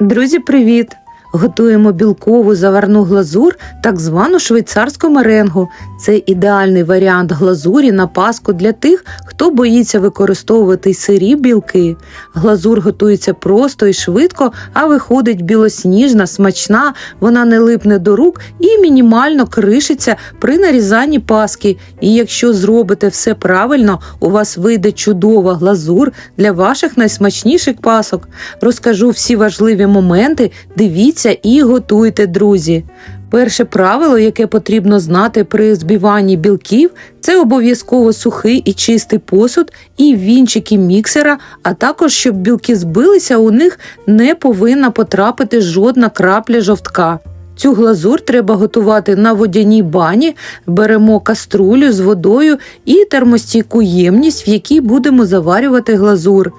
Друзі, привіт! Готуємо білкову заварну глазур, так звану швейцарську меренгу. Це ідеальний варіант глазурі на Пасху для тих, хто боїться використовувати сирі білки. Глазур готується просто і швидко, а виходить білосніжна, смачна, вона не липне до рук і мінімально кришиться при нарізанні паски. І якщо зробите все правильно, у вас вийде чудова глазур для ваших найсмачніших пасок. Розкажу всі важливі моменти, дивіться і готуйте, друзі. Перше правило, яке потрібно знати при збиванні білків, це обов'язково сухий і чистий посуд і вінчики міксера, а також, щоб білки збилися, у них не повинна потрапити жодна крапля жовтка. Цю глазур треба готувати на водяній бані, беремо каструлю з водою і термостійку ємність, в якій будемо заварювати глазур.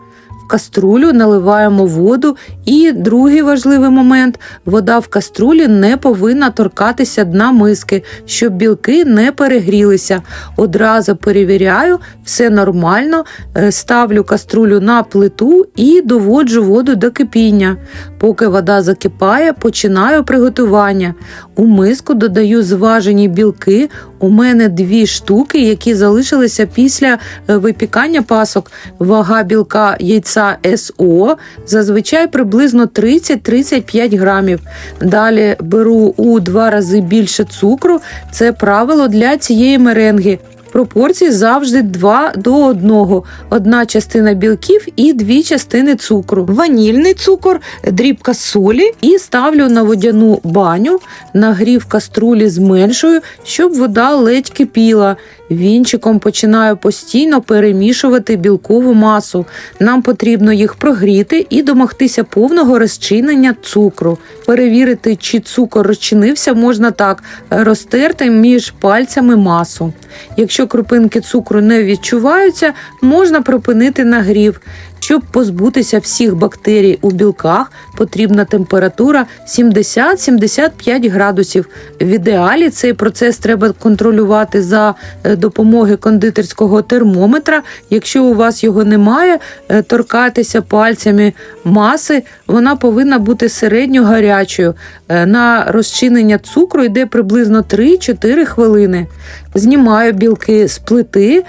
В каструлю наливаємо воду і другий важливий момент – вода в каструлі не повинна торкатися дна миски, щоб білки не перегрілися. Одразу перевіряю, все нормально, ставлю каструлю на плиту і доводжу воду до кипіння. Поки вода закипає, починаю приготування. У миску додаю зважені білки, у мене 2 штуки, які залишилися після випікання пасок. Вага білка яйця СО зазвичай приблизно 30-35 грамів. Далі беру у 2 рази більше цукру, це правило для цієї меренги. Пропорції завжди 2 до 1. 1 частина білків і 2 частини цукру. Ванільний цукор, дрібка солі і ставлю на водяну баню, нагрів каструлі зменшую, щоб вода ледь кипіла. Вінчиком починаю постійно перемішувати білкову масу. Нам потрібно їх прогріти і домогтися повного розчинення цукру. Перевірити, чи цукор розчинився, можна так – розтерти між пальцями масу. Якщо крупинки цукру не відчуваються, можна припинити нагрів. Щоб позбутися всіх бактерій у білках, потрібна температура 70-75 градусів. В ідеалі цей процес треба контролювати за допомогою кондитерського термометра. Якщо у вас його немає, торкатися пальцями маси, вона повинна бути середньо гарячою. На розчинення цукру йде приблизно 3-4 хвилини. Знімаю білки з плити,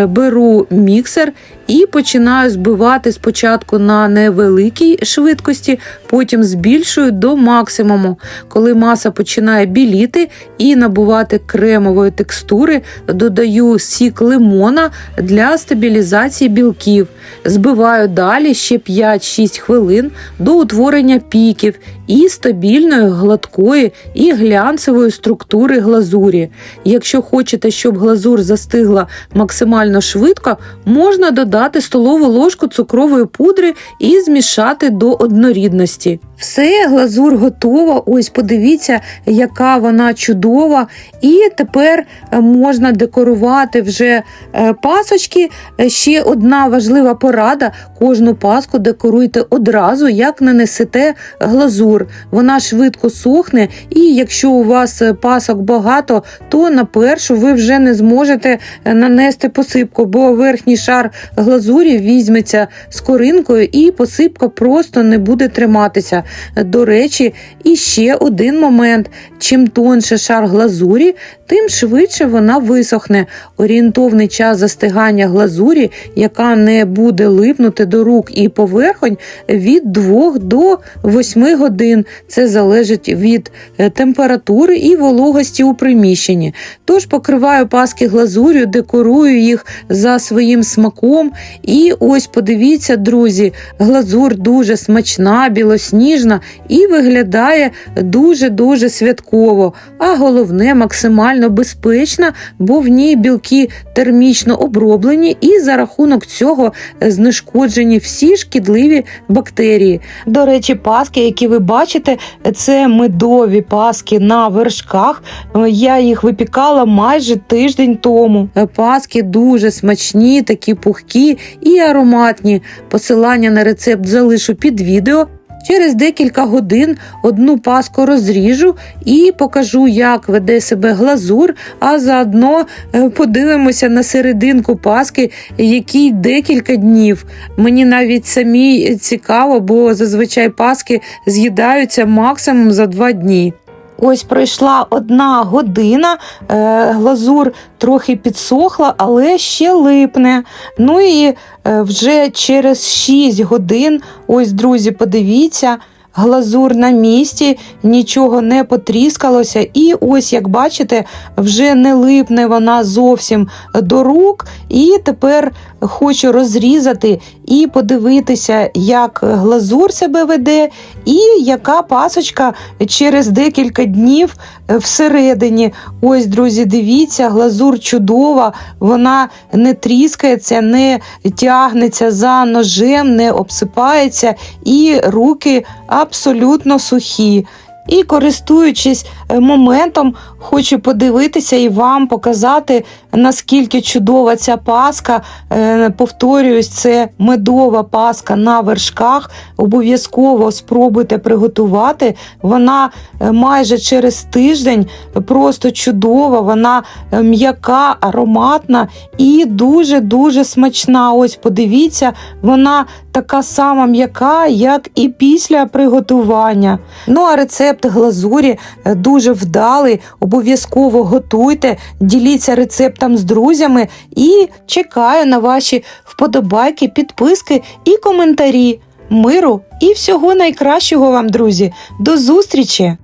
беру міксер і починаю збивати спочатку на невеликій швидкості, потім збільшую до максимуму. Коли маса починає біліти і набувати кремової текстури, додаю сік лимона для стабілізації білків. Збиваю далі ще 5-6 хвилин до утворення піків і стабільної, гладкої і глянцевої структури глазурі. Якщо хочете, щоб глазур застигла максимально швидко, можна додати столову ложку цукрової пудри і змішати до однорідності. Все, глазур готова. Ось подивіться, яка вона чудова. І тепер можна декорувати вже пасочки. Ще одна важлива порада. Кожну паску декоруйте одразу, як нанесете глазур. Вона швидко сохне, і якщо у вас пасок багато, то на першу ви вже не зможете нанести посипку, бо верхній шар глазурі візьметься скоринкою і посипка просто не буде триматися. До речі, і ще один момент. Чим тонше шар глазурі, тим швидше вона висохне. Орієнтовний час застигання глазурі, яка не буде липнути до рук і поверхонь, від 2 до 8 годин. Це залежить від температури і вологості у приміщенні. Тож покриваю паски глазур'ю, декорую їх за своїм смаком. І ось подивіться, друзі, глазур дуже смачна, білосніжна і виглядає дуже-дуже святково. А головне, максимально безпечна, бо в ній білки термічно оброблені і за рахунок цього знешкоджені всі шкідливі бактерії. До речі, паски, які ви бачите, це медові паски на вершках. Я їх випікала майже тиждень тому. Паски дуже смачні, такі пухкі і ароматні. Посилання на рецепт залишу під відео. Через декілька годин одну паску розріжу і покажу, як веде себе глазур, а заодно подивимося на серединку паски, якій декілька днів. Мені навіть самій цікаво, бо зазвичай паски з'їдаються максимум за 2 дні. Ось пройшла 1 година, глазур трохи підсохла, але ще липне. Ну і вже через 6 годин, ось, друзі, подивіться, глазур на місці, нічого не потріскалося. І ось, як бачите, вже не липне вона зовсім до рук. І тепер хочу розрізати і подивитися, як глазур себе веде і яка пасочка через декілька днів всередині. Ось, друзі, дивіться, глазур чудова, вона не тріскається, не тягнеться за ножем, не обсипається і руки абсолютно сухі. І, користуючись моментом, хочу подивитися і вам показати, наскільки чудова ця паска. Повторююсь, це медова паска на вершках. Обов'язково спробуйте приготувати. Вона майже через тиждень просто чудова, вона м'яка, ароматна і дуже-дуже смачна. Ось, подивіться, вона така сама м'яка, як і після приготування. Ну, а рецепт глазурі дуже вдалий. Обов'язково готуйте, діліться рецептом з друзями і чекаю на ваші вподобайки, підписки і коментарі. Миру і всього найкращого вам, друзі. До зустрічі!